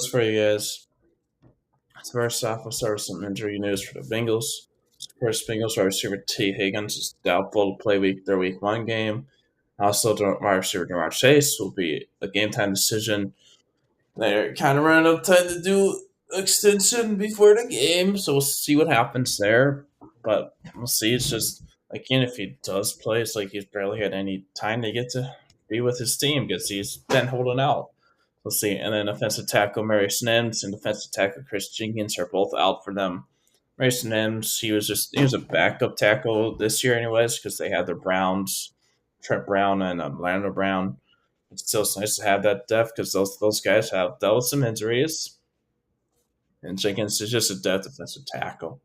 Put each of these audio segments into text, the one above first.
For you guys. First off, we'll start with some injury news for the Bengals. First, Bengals wide receiver T. Higgins is doubtful to play their week one game. Also, wide receiver Jamar Chase will be a game time decision. They're kind of running out of time to do extension before the game, so we'll see what happens there. But we'll see. It's just, again, if he does play, it's like he's barely had any time to get to be with his team because he's been holding out. We'll see. And then offensive tackle Mary Snims and defensive tackle Chris Jenkins are both out for them. Mary Snims, he was a backup tackle this year, anyways, because they had the Browns, Trent Brown and Orlando Brown. It's still nice to have that depth because those guys have dealt with some injuries, and Jenkins is just a depth defensive tackle.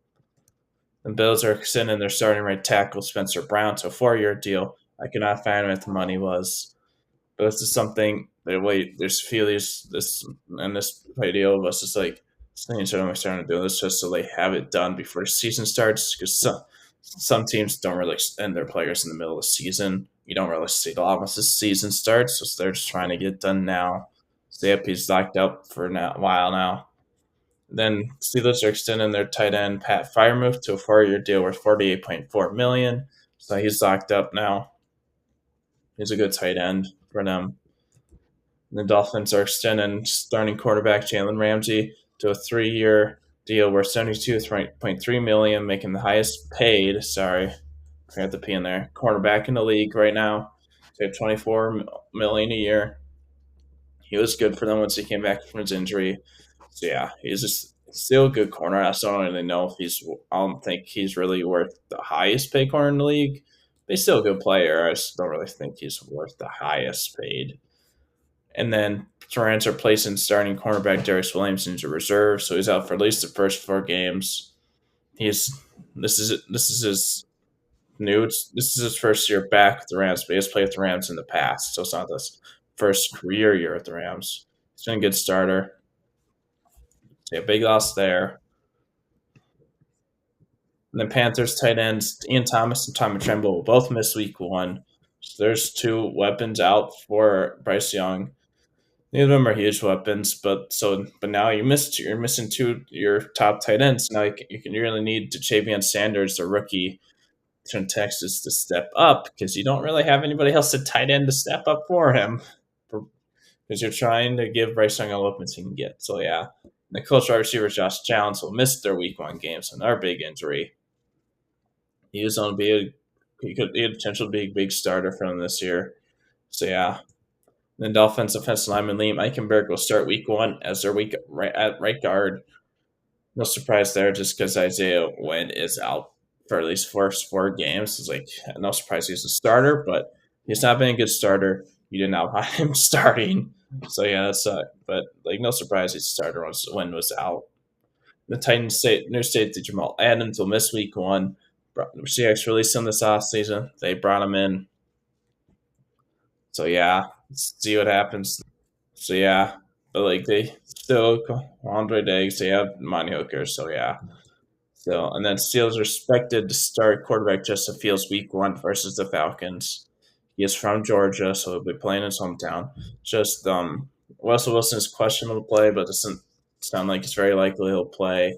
The Bills are extending their starting right tackle Spencer Brown to a 4-year deal. I could not find what the money was, but this is something that there's feelings this video was just like saying so I'm starting to do this just so they have it done before the season starts because some teams don't really extend their players in the middle of the season. You don't really see a lot once the season starts, so they're just trying to get it done now. So yep, he's locked up for a while now. Then Steelers are extending their tight end Pat Freiermuth to a 4-year deal worth $48.4 million. So he's locked up now. He's a good tight end for them. The Dolphins are extending starting quarterback Jalen Ramsey to a 3-year deal worth $72.3 million, making the highest paid. Sorry, I forgot the P in there. Cornerback in the league right now. They have $24 million a year. He was good for them once he came back from his injury. So yeah, he's just still a good corner. I still don't really know if he's. I don't think he's really worth the highest paid corner in the league. But he's still a good player. I just don't really think he's worth the highest paid. And then Giants are placing starting cornerback Darius Williams into reserve, so he's out for at least the first 4 games. This is his this is his first year back with the Rams, but he has played with the Rams in the past, so it's not his first career year with the Rams. He's been a good starter. So yeah, big loss there. And then Panthers tight ends Ian Thomas and Tommy Tremble will both miss week one. So there's 2 weapons out for Bryce Young. Neither of them are huge weapons, but now you're missing 2 your top tight ends. Now you really need Javion Sanders, the rookie from Texas, to step up because you don't really have anybody else to tight end to step up for him because you're trying to give Bryce Young all weapons he can get. So yeah, the Colts wide receiver Josh Jones will miss their week 1 games, another big injury. He is going to be he could be a potential big starter for them this year. So yeah. Then Dolphins offensive lineman Liam Eichenberg will start week 1 as their at right guard. No surprise there, just because Isaiah Wynn is out for at least first 4 games. It's like no surprise he's a starter, but he's not been a good starter. You did not want him starting, so yeah, that's but like no surprise he's a starter once Wynn was out. The Titans new safety Jamal Adams will miss week 1. Seahawks released him this offseason. They brought him in. So yeah, let's see what happens. So yeah, but like they still Andre Diggs, they have Monty Hooker. So yeah, so and then Steelers are expected to start quarterback Justin Fields week 1 versus the Falcons. He is from Georgia, so he'll be playing in his hometown. Just Russell Wilson is questionable to play, but doesn't sound like it's very likely he'll play.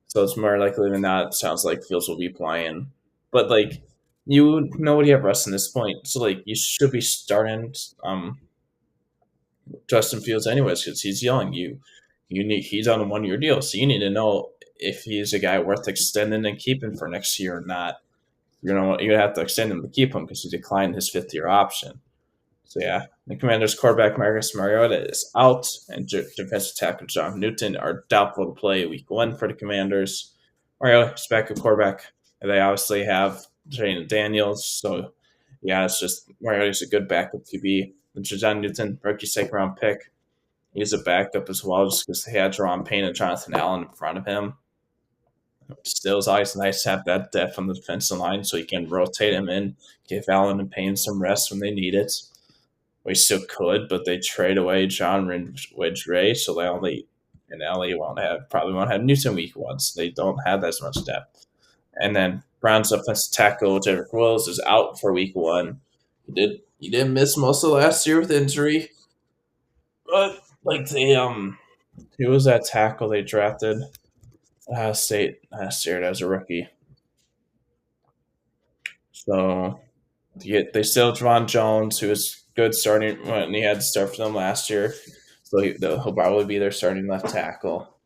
So it's more likely than not. It sounds like Fields will be playing, but like you know what you have Russ in this point, so like you should be starting Justin Fields anyways because he's young. He's on a 1-year deal, so you need to know if he's a guy worth extending and keeping for next year or not. You have to extend him to keep him because he declined his 5th-year option. So yeah, the Commanders' quarterback Marcus Mariota is out, and defensive tackle John Newton are doubtful to play week 1 for the Commanders. Mariota is backup quarterback, and they obviously have Jayden Daniels. So yeah, it's just Mariota's a good backup QB. And John Newton, rookie 2nd-round pick, he's a backup as well, just because they had Jerome Payne and Jonathan Allen in front of him. Still, it's always nice to have that depth on the defensive line so you can rotate him in, give Allen and Payne some rest when they need it. We still could, but they trade away John Ridgway, so they probably won't have Newton week 1, so they don't have as much depth. And then Browns offensive tackle Jedrick Wills is out for week 1. He did miss most of last year with injury, but like He was that tackle they drafted Ohio State last year as a rookie. So they still have Javon Jones, who was good starting when he had to start for them last year. So he'll probably be their starting left tackle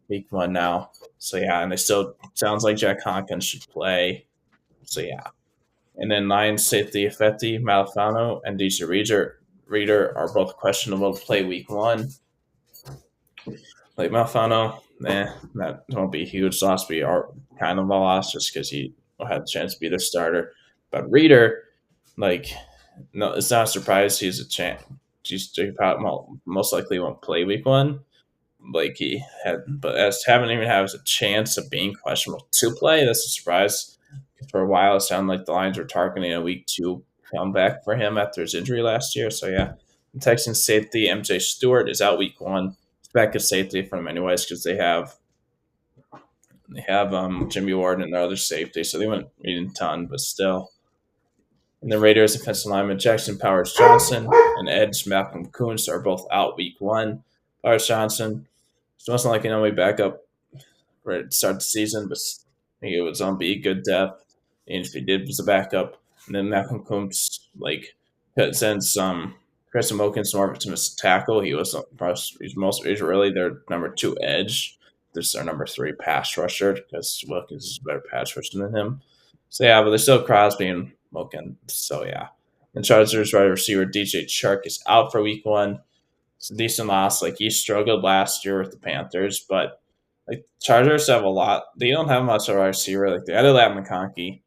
week one now. So yeah, and they still sounds like Jack Hawkins should play. So yeah, and then Lions safety Feti Malafano and DJ Reader are both questionable to play week one. Like Malafano, that won't be a huge loss, but are kind of a loss just because he had a chance to be the starter. But Reader, like, no, it's not a surprise he's a chance. He most likely won't play week one, like he had, but as haven't even have a chance of being questionable to play. That's a surprise. For a while, it sounded like the Lions were targeting a week two comeback for him after his injury last year. So yeah, the Texans safety MJ Stewart is out week one. It's back at safety for them anyways because they have Jimmy Ward and their other safety, so they wouldn't need a ton, but still. And the Raiders offensive lineman Jackson Powers Johnson and edge Malcolm Kuntz are both out week one. Powers Johnson, it wasn't like an only backup right to start the season, but he was on be good depth. And if he did was a backup, and then Malcolm Kuntz, like since Preston Wilkins more of a tackle, he's really their number two edge. This is their number three pass rusher because Wilkins is a better pass rusher than him. So yeah, but there's still Crosby and Wilkins. So yeah. And Chargers wide receiver DJ Chark is out for week one. It's a decent loss. Like he struggled last year with the Panthers, but like Chargers have a lot. They don't have much of a receiver. Like they added Lat McConkey.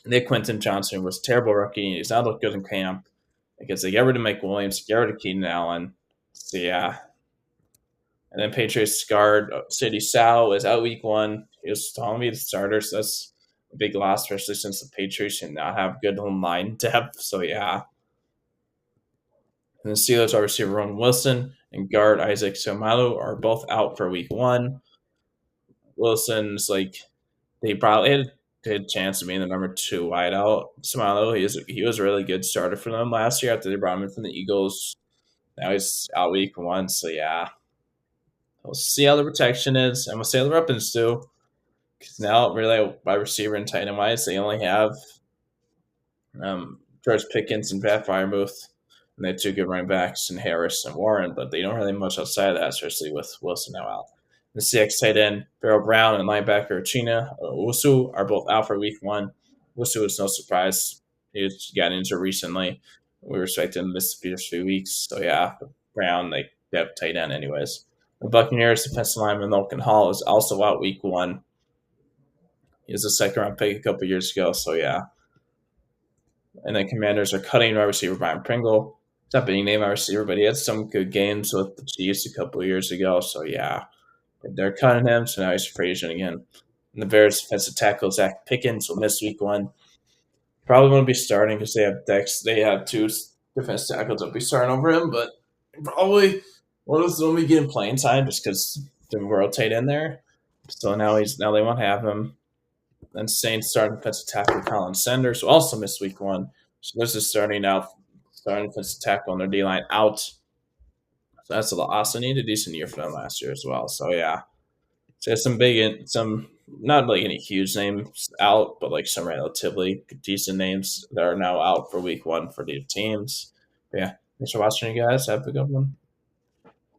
Nick Quinton Johnson was a terrible rookie. He's not looked good in camp because they get rid of Mike Williams, get rid of Keenan Allen. So yeah. And then Patriots guard City Sal is out week one. He was telling me the starter, so that's a big loss, especially since the Patriots did not have good home line depth. So yeah. And the Steelers wide receiver Ron Wilson and guard Isaac Somalu are both out for week one. Wilson's like they probably had a good chance of being the number two wideout. Somalu, he was a really good starter for them last year after they brought him in from the Eagles. Now he's out week one, so yeah. We'll see how the protection is, and we'll see how the weapons do. Because now, really, wide receiver and tight end wise, they only have George Pickens and Pat Fryermuth, and they have two good running backs in Harris and Warren, but they don't really have much outside of that, especially with Wilson now out. The CX tight end, Farrell Brown, and linebacker China Wusu are both out for week one. Wusu is no surprise. He got injured recently. We were expecting him to miss the first few weeks. So, yeah, Brown, they have tight end anyways. The Buccaneers defensive lineman Logan Hall is also out week one. He was a second round pick a couple years ago, so yeah. And then Commanders are cutting wide receiver Brian Pringle. He's not being named wide receiver, but he had some good games with the Chiefs a couple years ago, so yeah. They're cutting him, so now he's a free agent again. And the Bears defensive tackle Zach Pickens will miss week one. Probably won't be starting because they have two defensive tackles that'll be starting over him, but probably one of them will be getting playing time just because they rotate in there. So now they won't have him. Then Saints starting defensive tackle Colin Sanders will also miss week one. So this is starting defensive tackle on their D line out. So that's a loss. They need a decent year for them last year as well. So yeah, so some not like any huge names out, but like some relatively decent names that are now out for week one for these teams. But yeah, thanks for watching, you guys. Have a good one.